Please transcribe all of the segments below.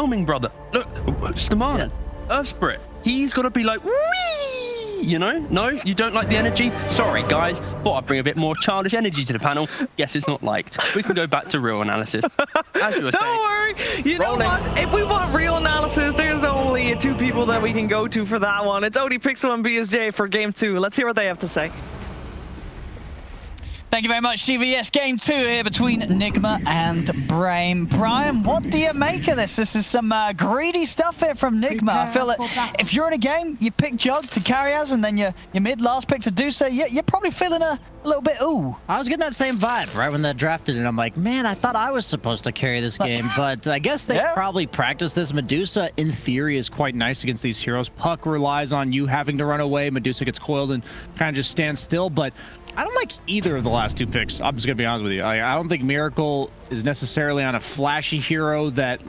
overwhelming, brother. Look, Stamana, Earth Spirit. He's got to be like, whee! You know? No, you don't like the energy? Sorry, guys. Thought I'd bring a bit more childish energy to the panel. Guess it's not liked. We can go back to real analysis. As you were saying, Don't worry. You know what? If we want real analysis, there's only 2 people that we can go to for that one. It's Odie Pixel and BSJ for Game 2. Let's hear what they have to say. Thank you very much, Stevie. Yes, game 2 here between Nigma and Brame. Brian, what do you make of this? This is some greedy stuff here from Nigma. I feel that if you're in a game, you pick Jug to carry us, and then your mid-last pick to do so, you're probably feeling a little bit, ooh. I was getting that same vibe right when they drafted it. I'm like, man, I thought I was supposed to carry this game, but I guess they probably practiced this. Medusa, in theory, is quite nice against these heroes. Puck relies on you having to run away. Medusa gets coiled and kind of just stands still, but I don't like either of the last 2 picks. I'm just going to be honest with you. I don't think Miracle is necessarily on a flashy hero that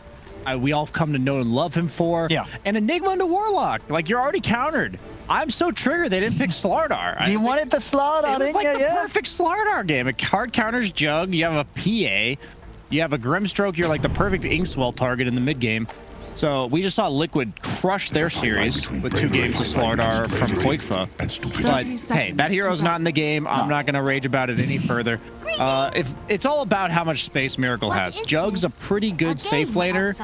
we all come to know and love him for. Yeah. And Enigma into Warlock. Like, you're already countered. I'm so triggered they didn't pick Slardar. You wanted the Slardar, didn't you? It was like the perfect Slardar game. It hard counters Jug. You have a PA. You have a Grimstroke. You're like the perfect Inkswell target in the mid game. So we just saw Liquid crush their series with 2 games of Slardar from Koikfa. But hey, that hero's not in the game. I'm not going to rage about it any further. If it's all about how much space Miracle has. Jug's a pretty good safe laner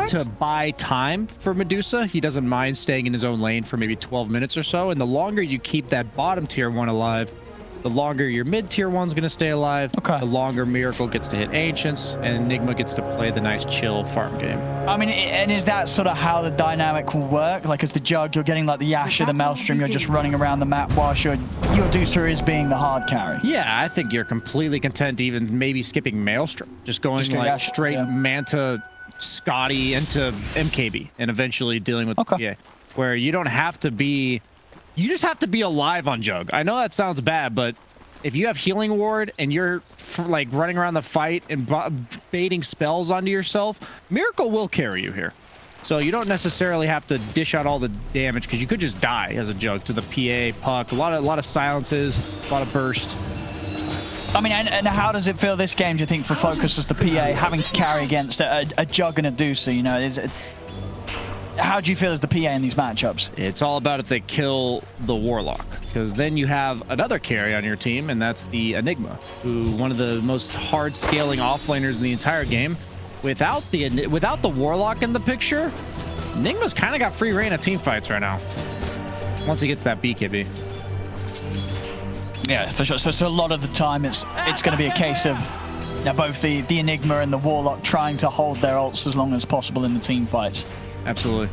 to buy time for Medusa. He doesn't mind staying in his own lane for maybe 12 minutes or so. And the longer you keep that bottom tier 1 alive, the longer your mid-tier 1's going to stay alive, the longer Miracle gets to hit Ancients, and Enigma gets to play the nice chill farm game. I mean, and is that sort of how the dynamic will work? Like, as the Jug, you're getting like the Yasha, the Maelstrom, you're just running around the map whilst your Deucer is being the hard carry? Yeah, I think you're completely content even maybe skipping Maelstrom. Just going like Yasha, straight Manta, Scotty into MKB, and eventually dealing with PA, where you don't have to be... You just have to be alive on Jug. I know that sounds bad, but if you have Healing Ward and you're like running around the fight and baiting spells onto yourself, Miracle will carry you here. So you don't necessarily have to dish out all the damage, because you could just die as a Jug to the PA, Puck, a lot of silences, a lot of burst. I mean, and how does it feel this game, do you think, for Focus as the PA having to carry against a Jug and a Deucer? You know, how do you feel as the PA in these matchups? It's all about if they kill the Warlock, because then you have another carry on your team, and that's the Enigma, who one of the most hard scaling offlaners in the entire game. Without the Warlock in the picture, Enigma's kind of got free reign of team fights right now. Once he gets that BKB. Yeah, for sure. So a lot of the time, it's going to be a case of both the Enigma and the Warlock trying to hold their ults as long as possible in the team fights. Absolutely.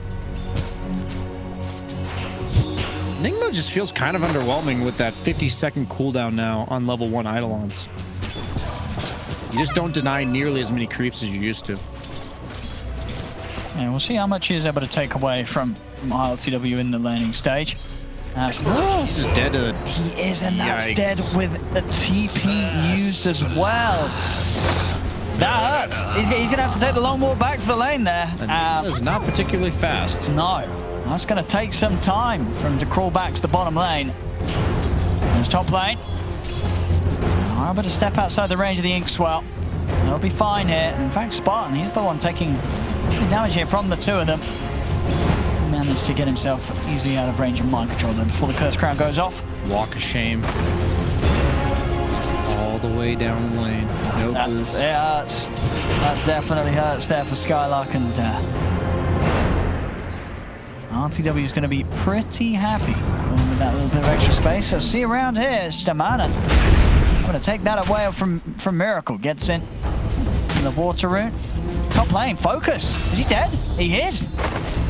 Nigma just feels kind of underwhelming with that 50-second cooldown now on level 1 Eidolons. You just don't deny nearly as many creeps as you used to. Yeah, we'll see how much he is able to take away from ILTW in the laning stage. He's just dead to... He is, and that's dead with a TP used as well. That hurts. He's going to have to take the long walk back to the lane there. It's not particularly fast. No. That's going to take some time for him to crawl back to the bottom lane. There's top lane. I'm able to step outside the range of the Inkswell. They'll be fine here. In fact, Spartan, he's the one taking damage here from the 2 of them. He managed to get himself easily out of range of mind control there before the Curse Crown goes off. Walk of shame. All the way down the lane. No boost. It hurts. That definitely hurts there for Skylark, and RTW is going to be pretty happy with that little bit of extra space. So see around here, Stamana. I'm going to take that away from Miracle. Gets in the water rune. Top lane, Focus. Is he dead? He is.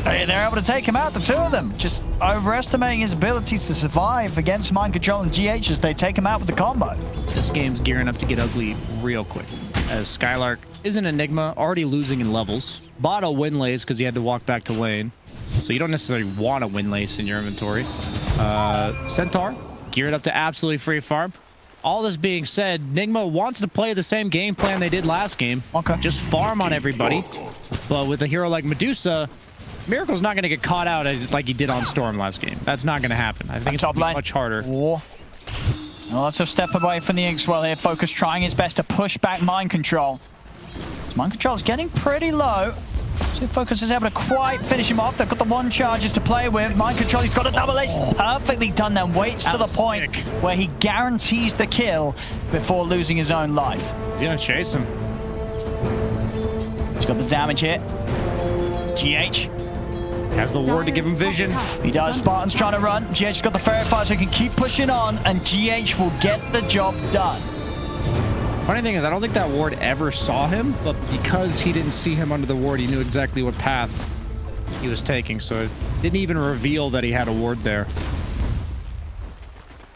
They're able to take him out, the 2 of them. Just overestimating his ability to survive against mind control and GH as they take him out with the combo. This game's gearing up to get ugly real quick, as Skylark is an Enigma, already losing in levels. Bought a win lace because he had to walk back to lane, so you don't necessarily want a win lace in your inventory. Centaur, geared up to absolutely free farm. All this being said, Nigma wants to play the same game plan they did last game. Just farm on everybody. But with a hero like Medusa, Miracle's not going to get caught out like he did on Storm last game. That's not going to happen. I think it's much harder. Lots of step away from the Inkswell here. Focus trying his best to push back mind control. Mind control's getting pretty low. So Focus is able to quite finish him off. They've got the one charges to play with. Mind Control, he's got a double edge. Perfectly done then. Waits to the point where he guarantees the kill before losing his own life. He's gonna chase him. He's got the damage here. GH. Has the ward to give him vision. He does. Spartan's trying to run. GH's got the Fairy Fire so he can keep pushing on, and GH will get the job done. Funny thing is, I don't think that ward ever saw him, but because he didn't see him under the ward, he knew exactly what path he was taking, so it didn't even reveal that he had a ward there.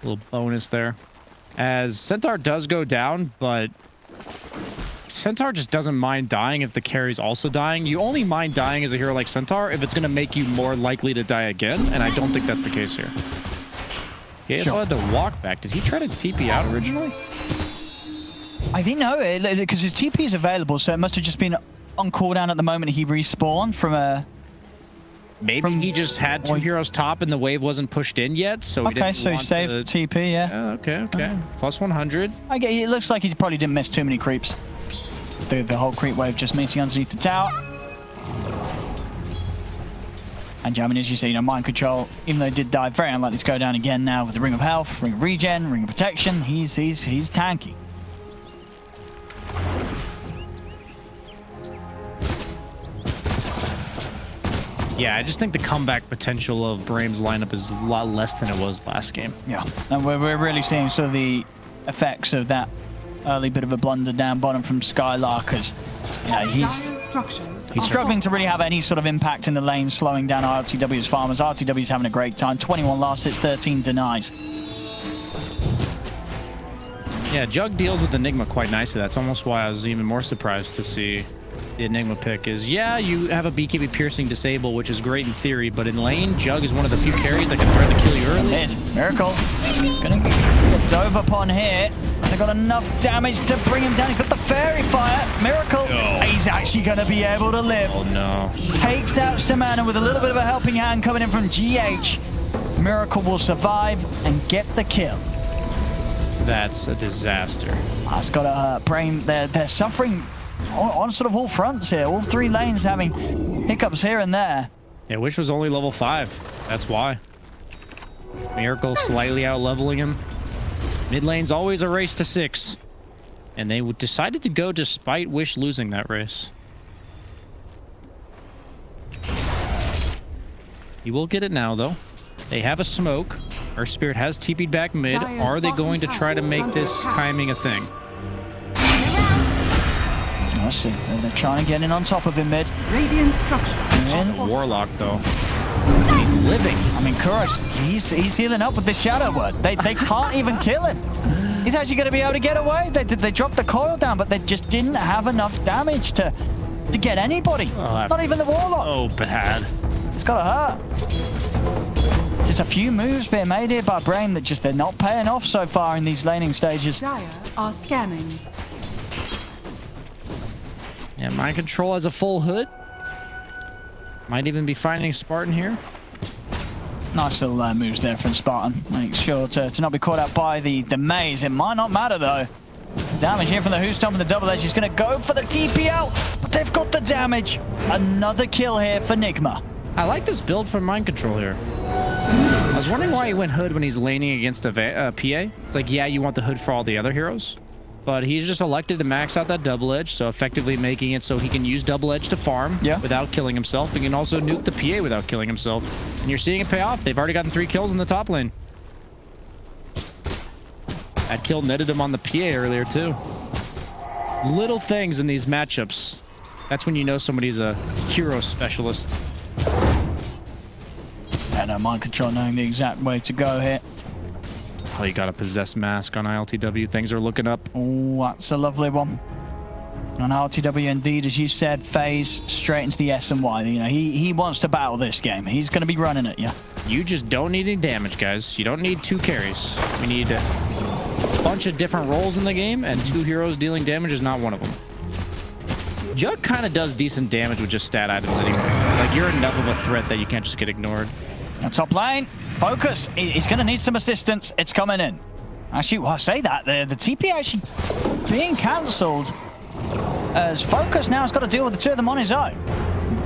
A little bonus there. As Centaur does go down, but Centaur just doesn't mind dying if the carry's also dying. You only mind dying as a hero like Centaur if it's going to make you more likely to die again, and I don't think that's the case here. He also had to walk back. Did he try to TP out originally? I think no, because his TP is available, so it must have just been on cooldown at the moment he respawned from a... Maybe he just had two heroes top and the wave wasn't pushed in yet, so he didn't so he saved the TP, yeah. Okay. Plus 100. I get it. Looks like he probably didn't miss too many creeps. The whole creep wave just meeting underneath the tower. And I mean, as you say, Mind Control, even though he did die, very unlikely to go down again now with the Ring of Health, Ring of Regen, Ring of Protection. He's tanky. Yeah, I just think the comeback potential of Brame's lineup is a lot less than it was last game. Yeah, and we're really seeing sort of the effects of that early bit of a blunder down bottom from Skylark, as he's struggling to really have any sort of impact in the lane, slowing down RTW's farmers. RTW's having a great time. 21 last hits, 13 denies. Yeah, Jug deals with Enigma quite nicely. That's almost why I was even more surprised to see the Enigma pick. Is, yeah, you have a BKB piercing disable, which is great in theory, but in lane, Jug is one of the few carries that can threaten to kill you early. Miracle. He's going to get dove upon here. They've got enough damage to bring him down. He's got the Fairy Fire. Miracle. Oh. He's actually going to be able to live. Oh, no. Takes out Stamana with a little bit of a helping hand coming in from GH. Miracle will survive and get the kill. That's a disaster. That's got to Brame. They're suffering on sort of all fronts here. All three lanes having hiccups here and there. Yeah, Wish was only level 5. That's why. Miracle slightly out leveling him. Mid lane's always a race to 6. And they decided to go despite Wish losing that race. He will get it now, though. They have a smoke. Our Spirit has TP'd back mid. Are they going to try to make this timing a thing? Let's see. They're trying to get in on top of him mid. Radiant structure. Warlock, though. He's living. I mean, Kuros, he's healing up with the Shadow Word. They can't even kill him. He's actually going to be able to get away. They dropped the coil down, but they just didn't have enough damage to get anybody. Oh, not even the Warlock. Oh, bad. It's got to hurt. Just a few moves being made here by Brame that they're not paying off so far in these laning stages. Dire are scanning. Yeah, Mind Control has a full hood. Might even be finding Spartan here. Nice little moves there from Spartan. Make sure to not be caught out by the maze. It might not matter, though. Damage here from the Who's Stomp and the double edge. He's going to go for the TP out, but they've got the damage. Another kill here for Nigma. I like this build from Mind Control here. I was wondering why he went hood when he's laning against a PA. It's like, yeah, you want the hood for all the other heroes. But he's just elected to max out that double edge, so effectively making it so he can use double edge to farm without killing himself. He can also nuke the PA without killing himself. And you're seeing it pay off. They've already gotten 3 kills in the top lane. That kill netted him on the PA earlier, too. Little things in these matchups. That's when you know somebody's a hero specialist. And Mind Control knowing the exact way to go here. Oh, you got a possessed mask on ILTW. Things are looking up. Oh, that's a lovely one. On ILTW, indeed, as you said, phase straight into the S and Y. You know, he wants to battle this game. He's going to be running at you. You just don't need any damage, guys. You don't need 2 carries. We need a bunch of different roles in the game, and 2 heroes dealing damage is not one of them. Jug kind of does decent damage with just stat items anyway. Like, you're enough of a threat that you can't just get ignored. Top lane, focus. He's going to need some assistance. It's coming in. Actually, well, I say that. The TP actually being cancelled as Focus now has got to deal with the 2 of them on his own.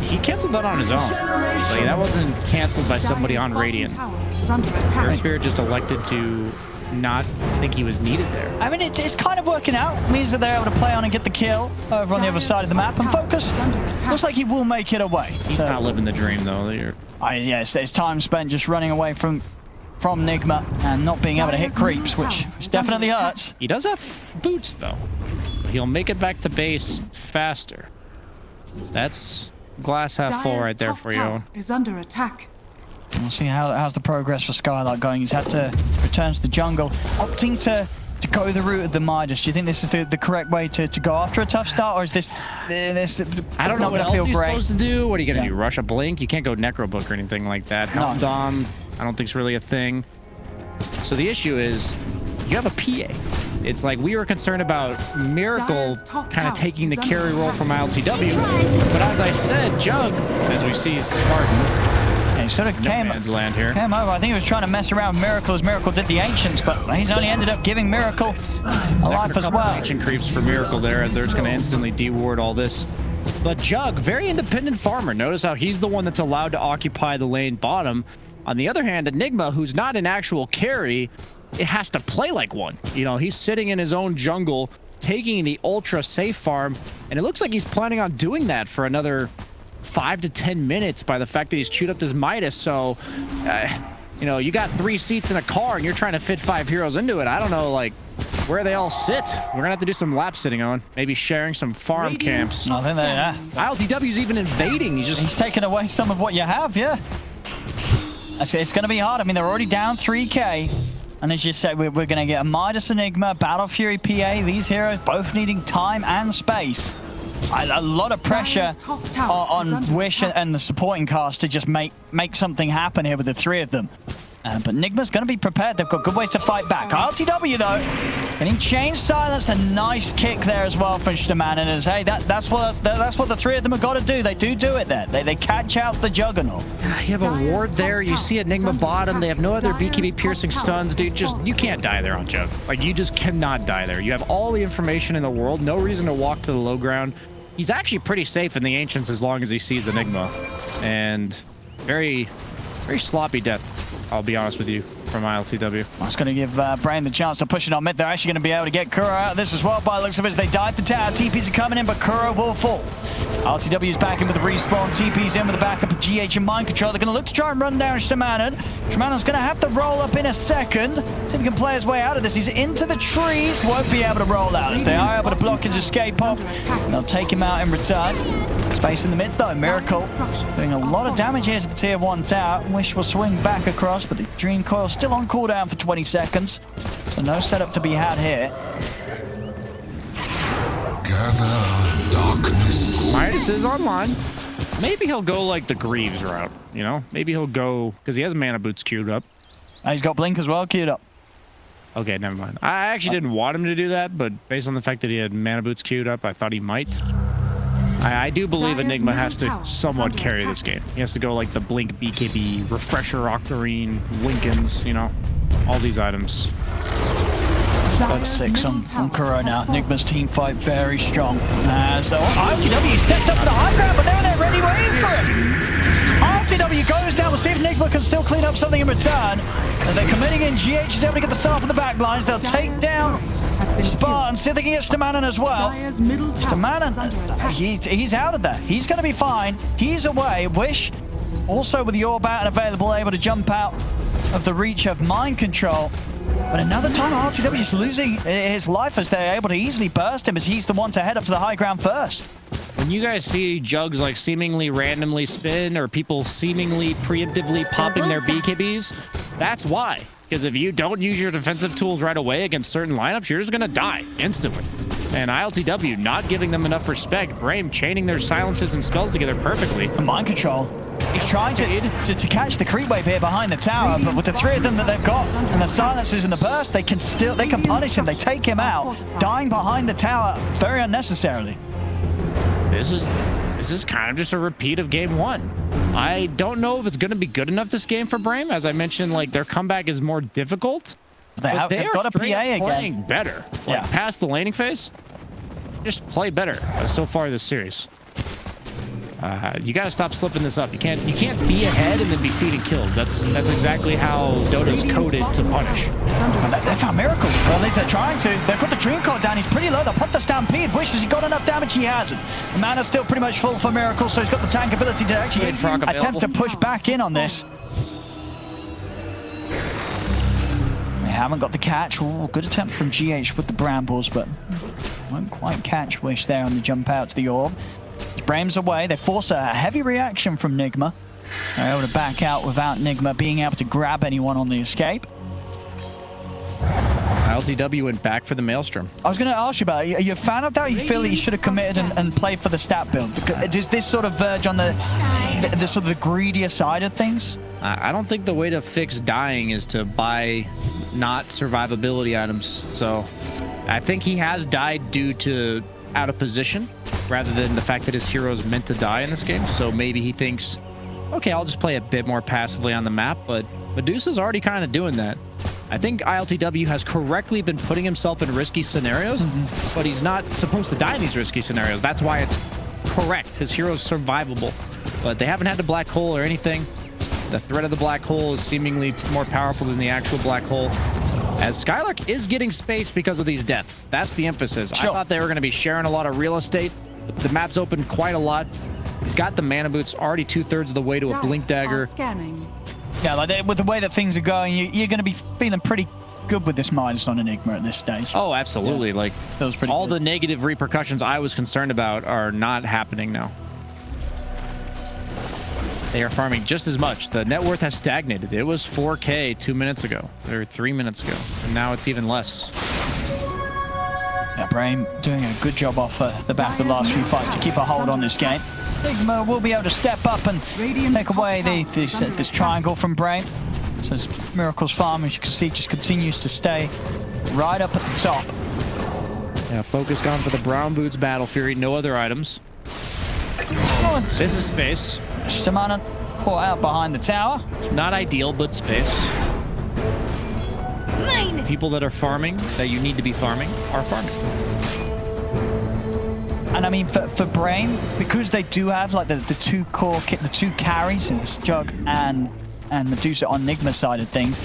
he canceled that on his own. Like, that wasn't canceled by somebody on Radiant. Their Spirit just elected to not think he was needed there. I mean, it's kind of working out. It means that they're able to play on and get the kill over on the other side of the map. And Focus looks like he will make it away. He's not living the dream, though. Yeah, it's time spent just running away from Nigma and not being able to hit creeps, which definitely hurts. He does have boots, though. He'll make it back to base faster. That's glass half full right there for you. Is under attack. We'll see how's the progress for Skylark going. He's had to return to the jungle, opting to go the route of the Midas. Do you think this is the correct way to go after a tough start, or is this I don't know what else he's supposed to do. What are you going to do? Rush a Blink? You can't go Necro Book or anything like that. Helm Dom, I don't think it's really a thing. So the issue is, you have a PA. It's like we were concerned about Miracle kind of taking the carry role from ILTW, but as I said, Jug, as we see Spartan, he sort of came over. I think he was trying to mess around with Miracle as Miracle did the Ancients, but he's only ended up giving Miracle a life as well. Ancient creeps for Miracle there, as they're just going to instantly deward all this. But Jug, very independent farmer. Notice how he's the one that's allowed to occupy the lane bottom. On the other hand, Enigma, who's not an actual carry, it has to play like one. You know, he's sitting in his own jungle, taking the ultra safe farm, and it looks like he's planning on doing that for another 5 to 10 minutes by the fact that he's chewed up this Midas. So, you know, you got 3 seats in a car and you're trying to fit 5 heroes into it. I don't know, like, where they all sit. We're gonna have to do some lap sitting on, maybe sharing some farm camps. I think they, ILTW's even invading. He's taking away some of what you have, yeah. It's gonna be hard. I mean, they're already down 3k. And as you said, we're going to get a Midas Enigma, Battle Fury PA, these heroes both needing time and space. A lot of pressure on Wish and the supporting cast to just make something happen here with the 3 of them. But Nigma's going to be prepared. They've got good ways to fight back. ILTW, though, getting chain silenced. A nice kick there as well from Shtaman. And as, hey, that's what the 3 of them have got to do. They do it there. They catch out the Juggernaut. You have a ward there. You see Enigma bottom. They have no other BKB piercing stuns, dude. You can't die there on Jug. Like, you just cannot die there. You have all the information in the world. No reason to walk to the low ground. He's actually pretty safe in the Ancients as long as he sees Enigma. And very, very sloppy death, I'll be honest with you, from ILTW. That's going to give Brame the chance to push it on mid. They're actually going to be able to get Kuro out of this as well by the looks of it as they dive the tower. TPs are coming in, but Kuro will fall. ILTW is back in with the respawn. TP's in with the backup of GH and Mind Control. They're going to look to try and run down Shtaman. Shtaman's going to have to roll up in a second. See if he can play his way out of this. He's into the trees. Won't be able to roll out as they are able to block his escape off. And they'll take him out in return. Space in the mid though. Miracle doing a lot of damage here to the tier 1 tower. Wish will swing back across, but the Dream Coil still on cooldown for 20 seconds. So no setup to be had here. Gather darkness. Midas is online. Maybe he'll go like the Greaves route, you know? Maybe he'll go, because he has mana boots queued up. He's got Blink as well queued up. Okay, never mind. I actually didn't want him to do that, but based on the fact that he had mana boots queued up, I thought he might. I do believe Enigma has to somewhat carry this game. He has to go like the Blink, BKB, Refresher, Octarine, Lincolns, you know, all these items. That's 6 on Kuro now. Enigma's team fight very strong. As though ILTW stepped up to the high ground, but now they're ready waiting for him. ILTW goes down. We'll see if Enigma can still clean up something in return. And they're committing in. GH is able to get the staff on the back lines. They'll take down Spartan. See if they can get Stamanen as well. Stamanen, he's out of there. He's going to be fine. He's away. Wish, also with the Orb out and available, able to jump out of the reach of Mind Control. But another time, ILTW just losing his life as they're able to easily burst him as he's the one to head up to the high ground first. When you guys see Jugs like seemingly randomly spin or people seemingly preemptively popping their BKBs, that's why. Because if you don't use your defensive tools right away against certain lineups, you're just going to die instantly. And ILTW not giving them enough respect. Brame chaining their silences and spells together perfectly. Mind Control. He's trying to catch the creep wave here behind the tower, but with the 3 of them that they've got and the silences and the burst, they can punish him. They take him out, dying behind the tower very unnecessarily. This is kind of just a repeat of game 1. I don't know if it's going to be good enough this game for Brame. As I mentioned, like their comeback is more difficult. They've got a PA again. Playing better. Like past the laning phase, just play better so far this series. You got to stop slipping this up. You can't be ahead and then be feeding kills. That's exactly how Dota's coded to punish. They found Miracle. Well, at least they're trying to. They've got the Dream Coil down. He's pretty low. They'll put the Stampede. Wish has he got enough damage? He hasn't. The mana's still pretty much full for Miracle, so he's got the tank ability to actually attempt to push back in on this. They haven't got the catch. Ooh, good attempt from GH with the Brambles, but won't quite catch Wish there on the jump out to the orb. Brame's away. They force a heavy reaction from Nigma. They're able to back out without Nigma being able to grab anyone on the escape. LTW went back for the Maelstrom. I was going to ask you about it. Are you a fan of that? You feel that you should have committed and played for the stat build? Does this sort of verge on the sort of the greedier side of things? I don't think the way to fix dying is to buy not survivability items. So I think he has died due to out of position rather than the fact that his hero is meant to die in this game. So maybe he thinks, okay, I'll just play a bit more passively on the map, but Medusa's already kind of doing that. I think ILTW has correctly been putting himself in risky scenarios, but he's not supposed to die in these risky scenarios. That's why it's correct. His hero's survivable, but they haven't had the black hole or anything. The threat of the black hole is seemingly more powerful than the actual black hole. As Skylark is getting space because of these deaths. That's the emphasis. Sure. I thought they were going to be sharing a lot of real estate. But the map's open quite a lot. He's got the mana boots already 2/3 of the way to a blink dagger. Yeah, like with the way that things are going, you're going to be feeling pretty good with this minus on Enigma at this stage. Oh, absolutely. Yeah. Like all the negative repercussions I was concerned about are not happening now. They are farming just as much. The net worth has stagnated. It was 4K 2 minutes ago, or 3 minutes ago, and now it's even less. Yeah, Brame doing a good job off the back of the last few fights to keep a hold on this game. Sigma will be able to step up and take away this triangle from Brame. So as Miracle's farm, as you can see, just continues to stay right up at the top. Yeah, focus gone for the Brown Boots Battle Fury. No other items. This is space. Stamana caught out behind the tower. Not ideal, but space. People that are farming, that you need to be farming, are farming. And I mean, for Brame, because they do have like the two core kit, the two carries, it's Jug and Medusa on Nigma side of things,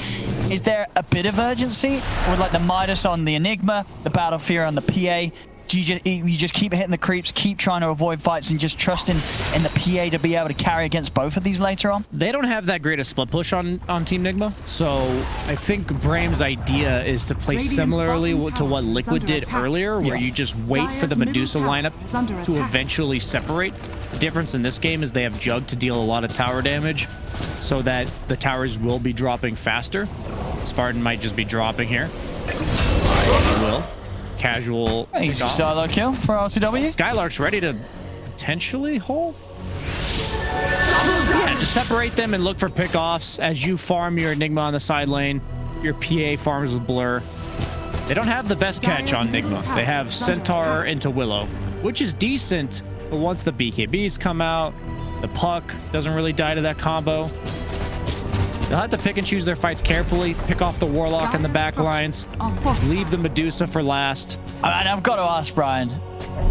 is there a bit of urgency? Or like the Midas on the Enigma, the Battle Fear on the PA? Do you just keep hitting the creeps, keep trying to avoid fights, and just trusting in the PA to be able to carry against both of these later on? They don't have that great a split push on Team Nigma, so I think Brame's idea is to play similarly to what Liquid did earlier, where you just wait for the Medusa lineup to eventually separate. The difference in this game is they have Jug to deal a lot of tower damage, so that the towers will be dropping faster. Spartan might just be dropping here. He will. Casual. Easy Skylark kill for LTW. Skylark's ready to potentially hold. Yeah, just separate them and look for pickoffs as you farm your Enigma on the side lane. Your PA farms with Blur. They don't have the best catch on Nigma. They have Centaur into Willow, which is decent, but once the BKBs come out, the Puck doesn't really die to that combo. They'll have to pick and choose their fights carefully, pick off the Warlock in the back lines, leave the Medusa for last. And I've got to ask Brian,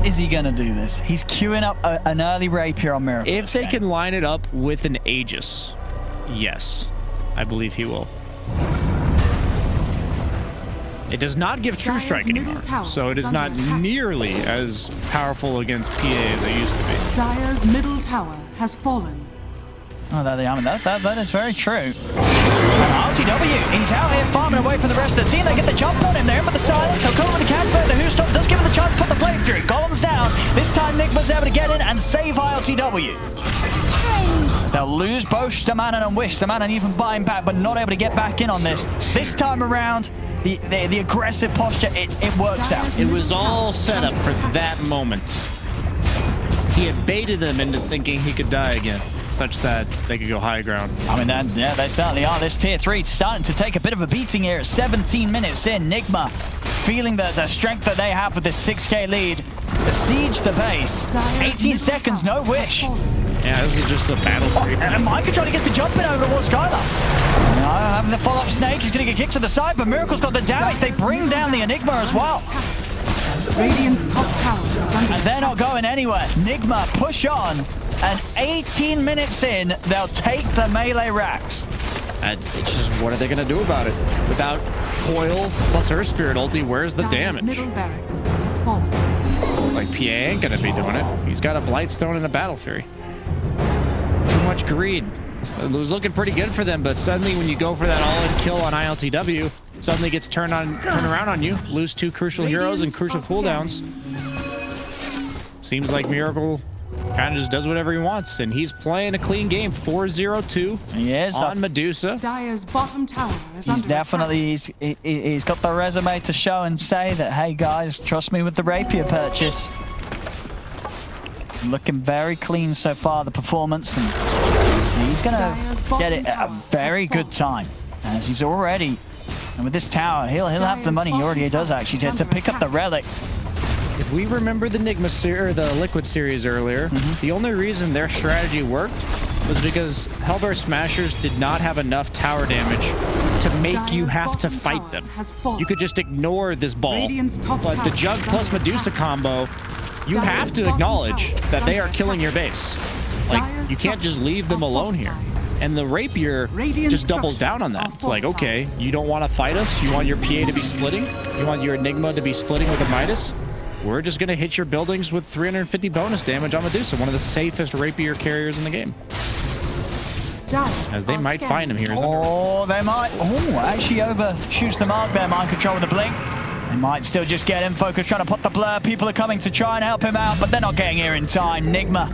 is he going to do this? He's queuing up an early Rapier on Miracle. If they can line it up with an Aegis, yes, I believe he will. It does not give True Strike anymore, so it is not nearly as powerful against PA as it used to be. Dire's middle tower has fallen. Oh, that is very true. LTW, he's out here farming away from the rest of the team. They get the jump on him. They're in with the silence. He'll come with the camp, but the Who Stop does give him the chance to put the blade through. Golem's down. This time, Nigma's able to get in and save ILTW. They'll lose both Stamanen and Wish. Stamanen even buying back, but not able to get back in on this. This time around, the aggressive posture, it works out. It was all set up for that moment. He had baited them into thinking he could die again, such that they could go high ground. I mean, yeah, they certainly are. This tier 3 starting to take a bit of a beating here at 17 minutes in. Nigma feeling the strength that they have with this 6K lead to siege the base. 18 seconds, no Wish. Yeah, this is just a battle for you. And Micah trying to get the jump in over towards Skylar. Having the follow-up snake, he's going to get kicked to the side, but Miracle's got the damage. They bring down the Enigma as well. Radiant's top tower is under And they're not going anywhere. Nigma push on. And 18 minutes in, they'll take the melee racks. And it's just, what are they going to do about it? Without Coil plus her Spirit ulti, where's the Dire's damage? middle barracks has fallen. Like, PA ain't going to be doing it. He's got a Blightstone and a Battle Fury. Too much greed. It was looking pretty good for them, but suddenly when you go for that all-in kill on ILTW, suddenly gets turned around on you. Lose 2 crucial heroes and crucial cooldowns. Seems like Miracle kind of just does whatever he wants, and he's playing a clean game. 4-0-2 He is on Medusa. Dire's bottom tower is He's under definitely he's got the resume to show and say that, hey guys, trust me with the rapier purchase. Looking very clean so far, the performance, and he's gonna get it at a very good time, as he's already, and with this tower, he'll have the money. He already does actually to pick up the relic. If we remember the Nigma or the Liquid series earlier, the only reason their strategy worked was because Hellbear Smashers did not have enough tower damage to make you have to fight them. You could just ignore this ball, but the Jug plus Medusa combo, you have to acknowledge that they are killing your base. Like, you can't just leave them alone here. And the Rapier just doubles down on that. It's like, okay, you don't want to fight us? You want your PA to be splitting? You want your Enigma to be splitting with a Midas? We're just going to hit your buildings with 350 bonus damage on Medusa, one of the safest Rapier carriers in the game. As they might find him here. Oh, they might. Oh, actually overshoots the mark there. Mind control with the blink. They might still just get him focused, trying to put the blur. People are coming to try and help him out, but they're not getting here in time. Nigma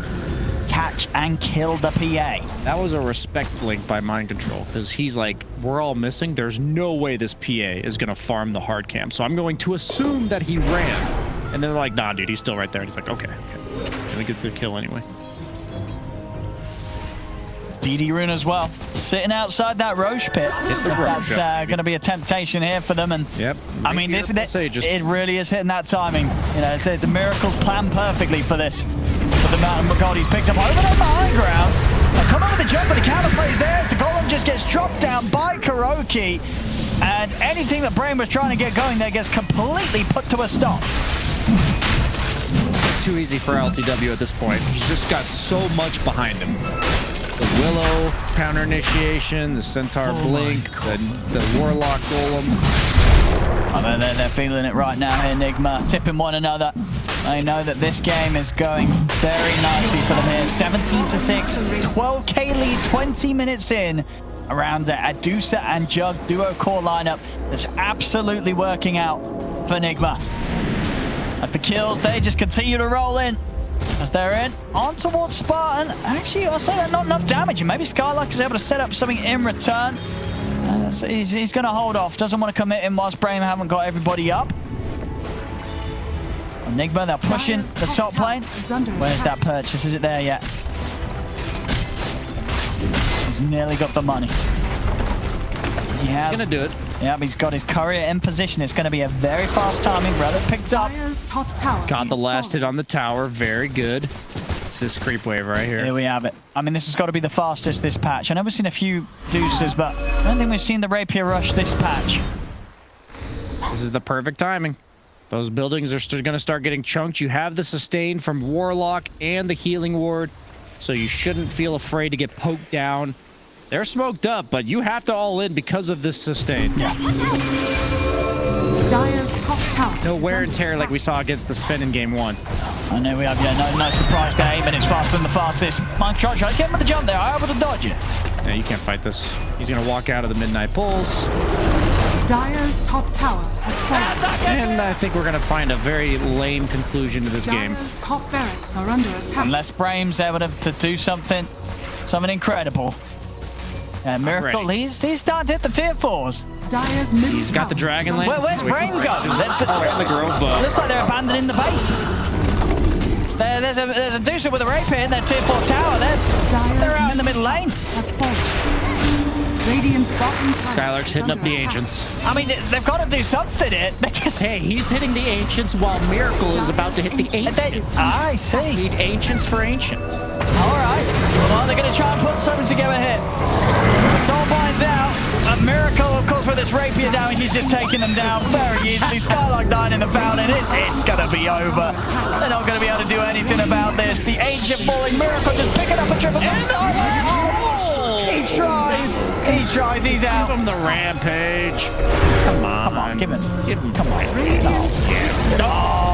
catch and kill the PA. That was a respect blink by Mind Control, because he's like, we're all missing. There's no way this PA is going to farm the hard camp, so I'm going to assume that he ran. And they're like, nah, dude, he's still right there. And he's like, okay. Gonna get the kill anyway. DD Rune as well, sitting outside that Roche pit. That's going to be a temptation here for them. And yep. I mean, it really is hitting that timing. You know, the Miracle's planned perfectly for this. For the Mountain McCall, he's picked up over there on the high ground. Come over the jump, but the counter plays there. The Golem just gets dropped down by Kuroki. And anything that Brame was trying to get going there gets completely put to a stop. It's too easy for LTW at this point. He's just got so much behind him. The Willow counter initiation, the Centaur Blink, the Warlock Golem. I mean, they're feeling it right now here, Enigma, tipping one another. I know that this game is going very nicely for them here. 17-6, 12k lead, 20 minutes in. Around Medusa and Jug duo core lineup that's absolutely working out for Enigma. As the kills, they just continue to roll in. As they're in, on towards Spartan. Actually, I'll say that not enough damage. And maybe Skylark is able to set up something in return. He's going to hold off. Doesn't want to commit in whilst Brame haven't got everybody up. Enigma, they're pushing the top lane. Where's that purchase? Is it there yet? He's nearly got the money. He's going to do it. Yep, he's got his courier in position. It's going to be a very fast timing. Relic picked up. Got the last hit on the tower. Very good. It's this creep wave right here. Here we have it. I mean, this has got to be the fastest this patch. I know we've seen a few Deuces, but I don't think we've seen the Rapier rush this patch. This is the perfect timing. Those buildings are still going to start getting chunked. You have the sustain from Warlock and the healing ward, so you shouldn't feel afraid to get poked down. They're smoked up, but you have to all in because of this sustain. Yeah. Dire's top tower. No wear and tear like we saw against the Sven in game 1. I know we have, yeah, no surprise there. 8 minutes faster than the fastest. Mike try to get him with the jump there. I able to dodge it. Yeah, you can't fight this. He's going to walk out of the Midnight Pulls. Dire's top tower has fallen. And I think we're going to find a very lame conclusion to this game. Dire's top barracks are under attack. Unless Brame's able to do something incredible. And Miracle, he's starting to hit the tier 4s. Dire's middle He's got the Dragon Lane. Where's Brame go? The Grove. Looks like they're abandoning the base. There's a Deucer with a Rapier in their tier 4 tower. They're out in the middle lane. Has fallen. Radiant's bottom tower. Skylark's hitting up the Ancients. I mean, they've got to do something here. Hey, he's hitting the Ancients while Miracle is about to hit the Ancients. I see. Need Ancients for Ancient. All right. Well, they're going to try and put something together here. The Soul finds out. A Miracle, of course, with this rapier down. He's just taking them down very easily. Skylark dying in the fountain. It's going to be over. They're not going to be able to do anything about this. The ancient falling miracle just picking up a triple. He tries. He tries. He's out. Give him the rampage. Come on. Come on, give it. Give him. Come on. No.